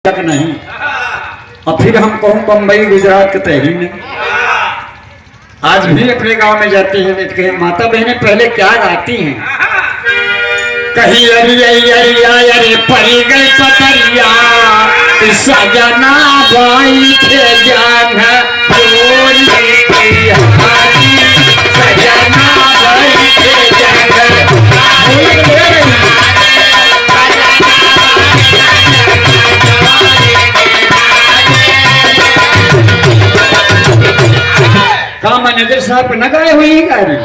तक नहीं। और फिर हम कहूँ बम्बई गुजरात के तहरी में आज भी अपने गांव में जाते हैं बैठ के माता बहनें पहले क्या गाती हैं। कहीं अरे परी गई पतरिया सजना बाई थे जान सजना बाई थे जान। कहा मैनेजर साहब न गाए हुई है गाड़ी।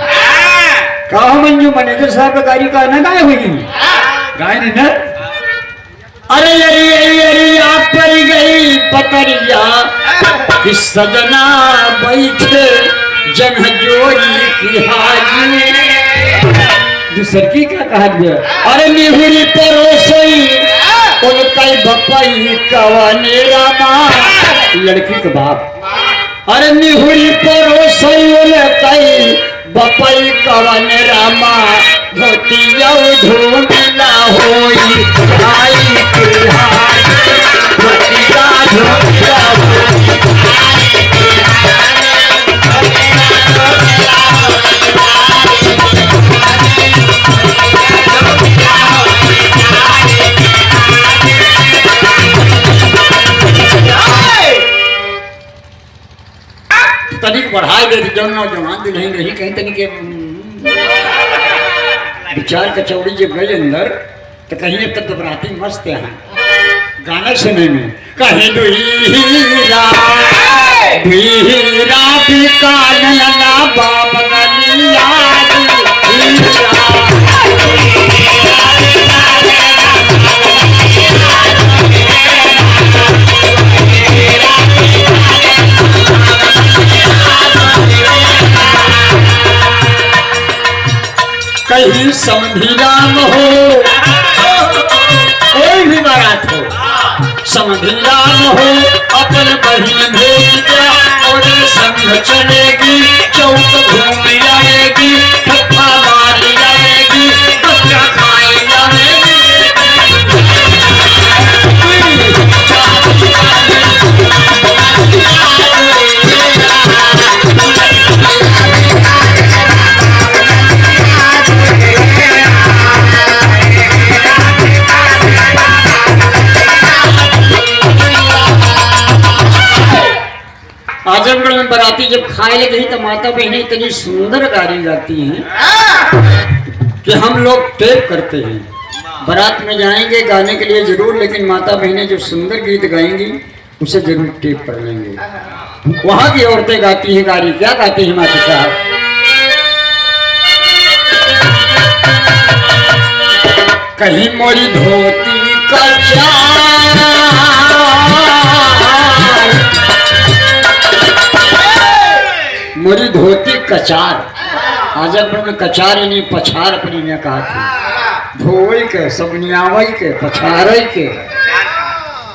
कहा मंजू मैनेजर साहब गाड़ी का न गाए हुई गाय ने न। अरे अरे अरे आप पर गई पतरिया कि सजना बैठे जन जोड़ी की हाजी। दूसर की क्या कहा गया। अरे निहुरी परोसई उनका बपाई कवाने रामा लड़की के बाप। अरे निहुरी परोसई उनकई बपाई कवन रामा धोतिया धूमिला होई आई के हाय धोतिया धूमिला तनिक बढ़ाई दे जो नौजवान भी नहीं रही कहीं तनिक विचार कचौड़ी जब गई अंदर तो कहीं अब तक बराती मस्त हैं गाना सुने में। कहीं दुहीरा भी कानना बाप गलिया कहीं समधी राम हो कोई भी बारात हो समधी राम हो अपन बहन भेज दिया और संग चलेगी चौक घूम आएगी ठप्पा मार आएगी बच्चा खाए जाएगी। आजमगढ़ में बराती जब खाए लगी तो माता बहनें इतनी सुंदर गाड़ी गाती हैं कि हम लोग टेप करते हैं। बारात में जाएंगे गाने के लिए जरूर लेकिन माता बहनें जो सुंदर गीत गाएंगी उसे जरूर टेप कर लेंगे। वहां की औरतें गाती हैं गाड़ी क्या गाती हैं माता साहब। कहीं मोरी धोती का मोरी धोती कचार आजमगढ़ में कचार यानी पछार अपनी ने कहा थी धोई के सबनियावई के पछारई के।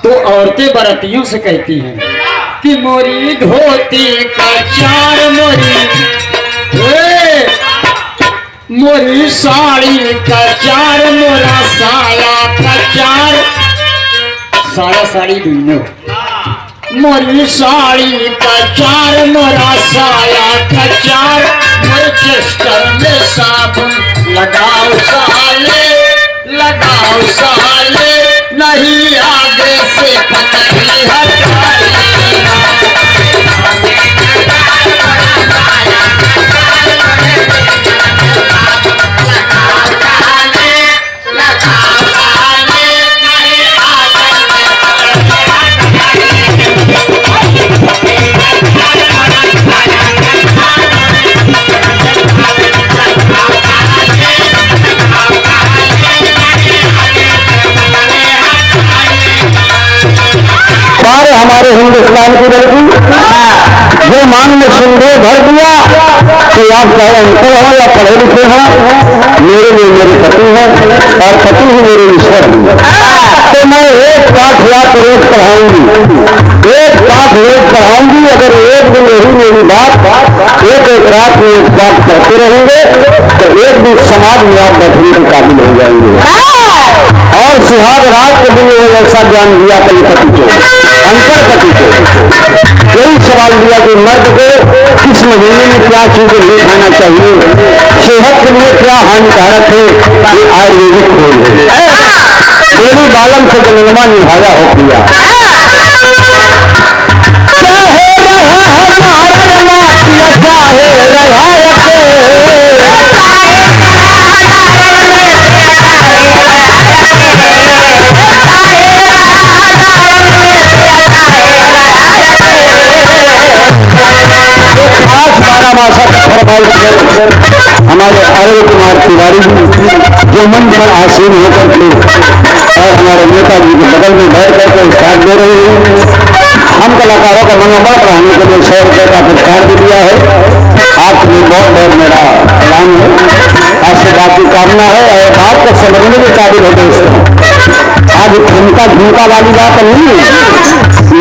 तो औरतें बरातियों से कहती हैं कि मोरी धोती कचार मोरी साड़ी कचार मोरा साया कचार साया साड़ी दुनिया मोरी साड़ी कचार मोरा साया कचार मोर चेस्टर में साबुन लगाओ साले नहीं आगे से पतली हटाए। हमारे हिंदुस्तान की लड़की जो मान में सिंदूर भर दिया कि आप चाहे अंतर हो या पढ़े लिखे हो मेरे लिए मेरे पति है और पति ही मेरे ईश्वर है। तो मैं एक पाठ याद रोज पढ़ाऊंगी एक पाठ रोज पढ़ाऊंगी। अगर एक दिन यही मेरी बात एक रात में एक बात करते रहेंगे तो एक दिन समाज में आप बैठने के काबिल हो जाएंगे। और सुहाग रात के लिए वो ऐसा ज्ञान दिया कई पति को, अंतर पति को यही सवाल दिया कि मर्द को किस महीने में क्या चीजें नहीं खाना चाहिए, सेहत के लिए क्या हानिकारक है, ये आयुर्वेदिक खोज है। मेरी बालम से जन्मा निभाया हो किया हमारे अरुण कुमार तिवारी जी जो मन पर आसीन होकर के और हमारे नेताजी के बगल में बैठ करके साथ दे रहे हैं। हम कलाकारों का मनोबल बढ़ाने के लिए 100 रुपये का पुरस्कार भी दिया है। आपके लिए बहुत बहुत मेरा सलाम है, आपसे बात की कामना है और बात को समझने के काबिल है दोस्तों। आज ठुमका झुमका वाली बात नहीं है,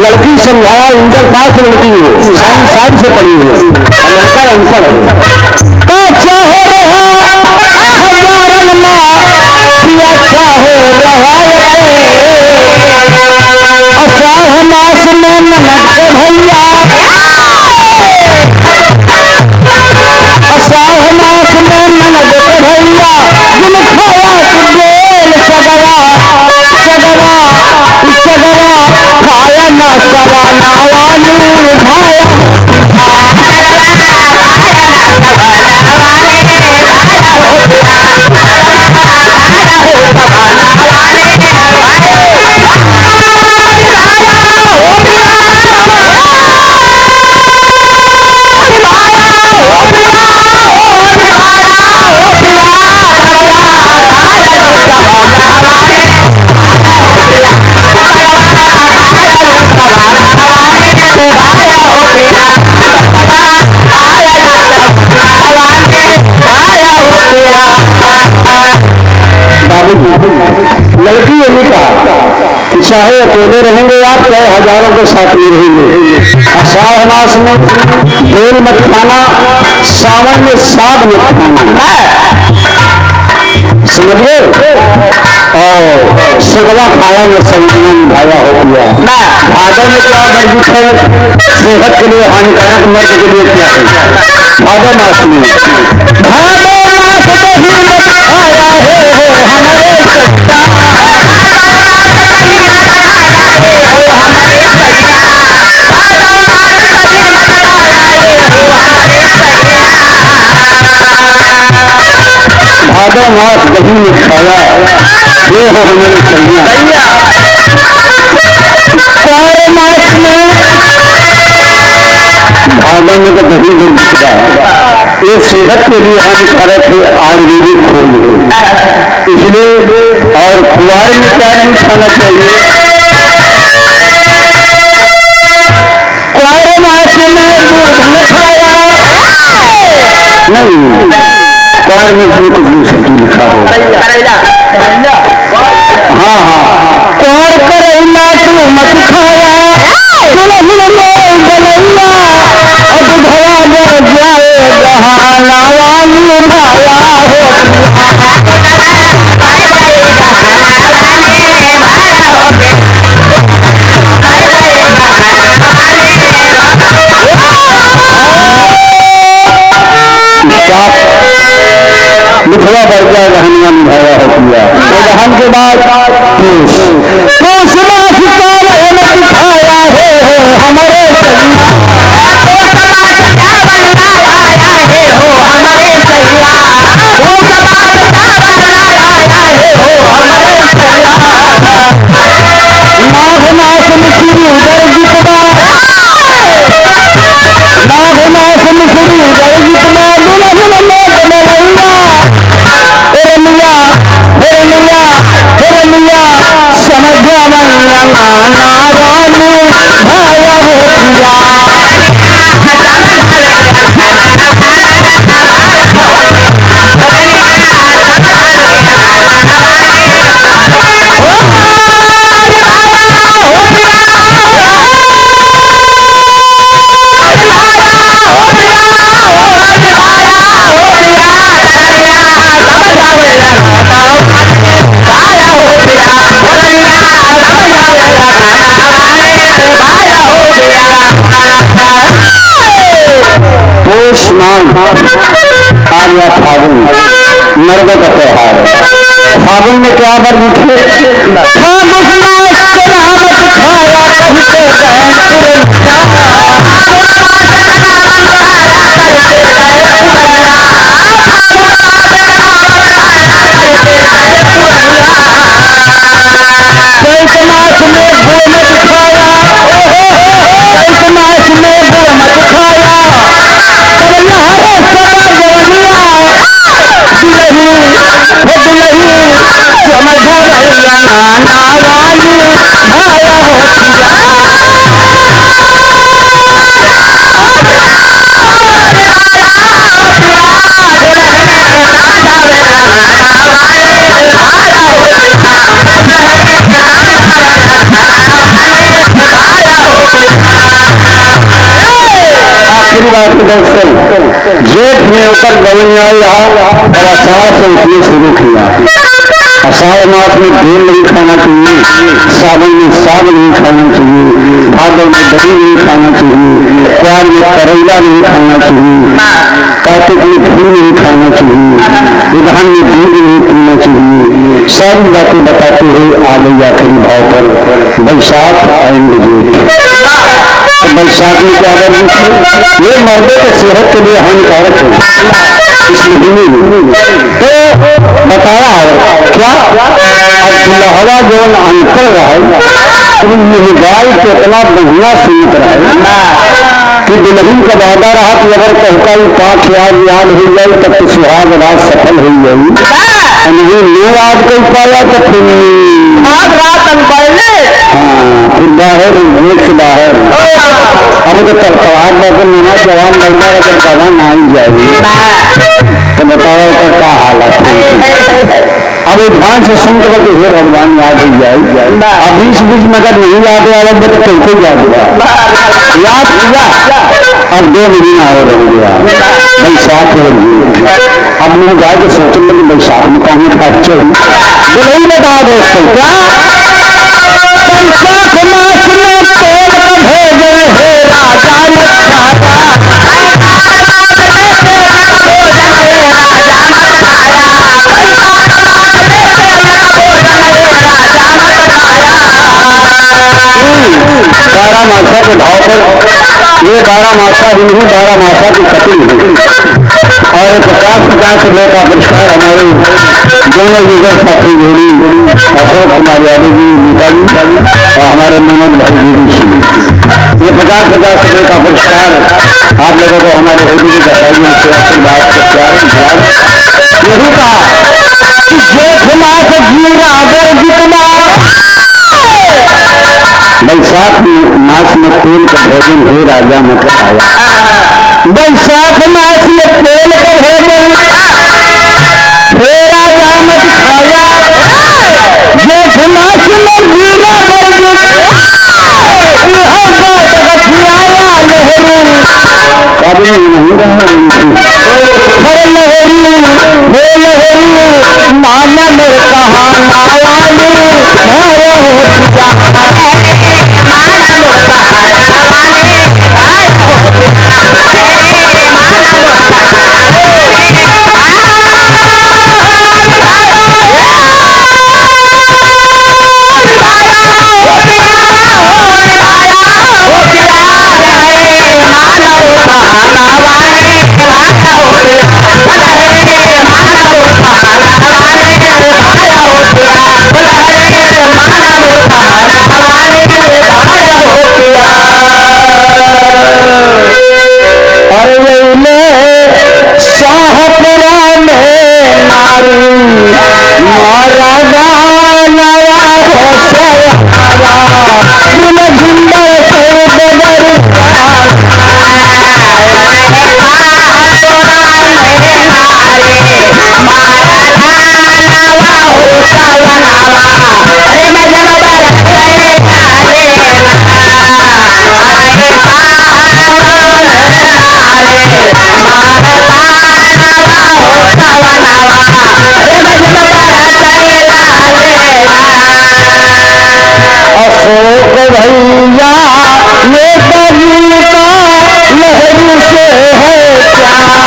लड़की समझाया इंटर पास लड़की है, साइंस से पढ़ी है, लड़का आंसर है। लड़की यही कहा कि चाहे अकेले रहेंगे आप, चाहे हजारों के साथ में रहेंगे, आषाढ़ मास में बेल मत खाना, सावन में साग मत खाना, समझिए। और सगला खाया में संतुलन निभाया हो गया। भादव में क्या वर्जित है, सेहत के लिए हानिकारक, मर्द के लिए क्या है। भादव मास में भादव मास दही में खाया, ये हो हमारी सैया। सारे मास में भादव में तो दही में निकला, ये सेहत के लिए हानिकारक है, आयुर्वेदिक खोज है। इसलिए और कुआर में क्या नहीं खाना चाहिए, कुआर मास में दूध न खाया नहीं, कुआर में दूध सब्जी लिखा हो। हाँ हाँ, कुआर करेला तू मत खाया, अब भया जर जाए जहाना वाली भाया मिथला वर्जा रहनिया निभाया हो किया। दहन के बाद हमारे मेहमान आ गया फागुन, नरगों का त्योहार है। फागुन में क्या बर लिखे जेठ में ऊपर गवैया और आषाढ़ से उठने शुरू किया। आषाढ़ मास में भेल नहीं खाना चाहिए, सावन में साग नहीं खाना चाहिए, भादव में दही नहीं खाना चाहिए, प्यार में करेला नहीं खाना चाहिए, कार्तिक में घी नहीं खाना चाहिए, विधान में दूध नहीं पीना चाहिए। सारी बातें बताते हुए आ गई आखिरी भाव पर बैसाख आएंगे जेठ। बैसाख में क्या कर ये मर्दों के सेहत के लिए हानिकारक है इस महीने में। तो बताया है क्या हवा जो अंतर रहे गाय को इतना बढ़िया सीमित रहे कि दुल्हन का वादा रहा कि अगर कहता ही 5 याद हो जाए तब तो सुहाग रात सफल हो जाएगी, नहीं नो याद कर पाया तो फिर रात फिर बाहर से बाहर अब तो तलवार लेकर मेरा जवान लड़का अगर दवा ना ही जाएगी तो बताओ तो क्या हालत है। अब ध्यान से सुन कर के हे भगवान याद हो जाए। अब बीच में अगर नहीं याद आया तो कैसे याद हुआ, याद किया अब 2 महीना हो रह गया बैसाख हो गई। अब मैं जाके सोचने लगी बैसाख में कहने का अच्छे तो नहीं बता दोस्तों क्या बैसाख मास में तेल का भोजन है राजा बारह मासा के भाव पर ये 12 मासा दिन ही 12 मासा की कटिंग हुई और 50-50 रुपये का पुरस्कार हमारे दोनों लीडर साथी जोड़ी अशोक कुमार यादव जी नेताजी और हमारे मनोज भाई जी ये 50-50 रुपये का पुरस्कार आप लोगों को हमारे होली की कटाइयों से आशीर्वाद से प्यार यही कहा कि जेठ मास जीरा अगर जितना बैसाख मास में तेल का भोजन हो राजा मत खाया। बैसाख मास में तेल का भोजन हो राजा मत खाया। जेठ मास में जीरा भोजन कभी नहीं रहा माना में भैया ये लहरी से है क्या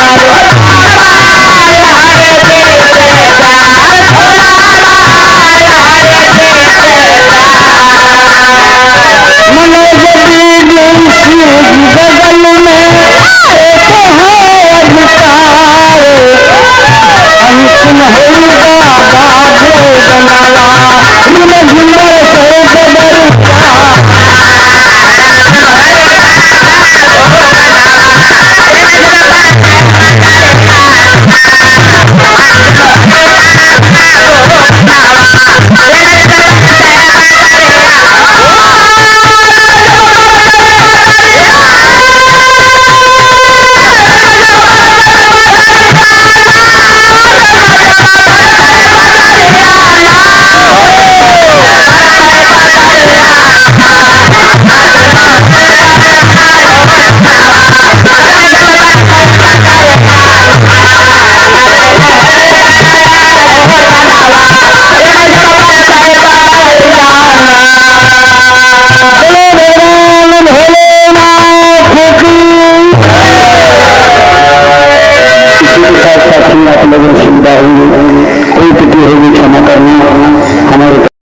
लेकिन सुविधा हुई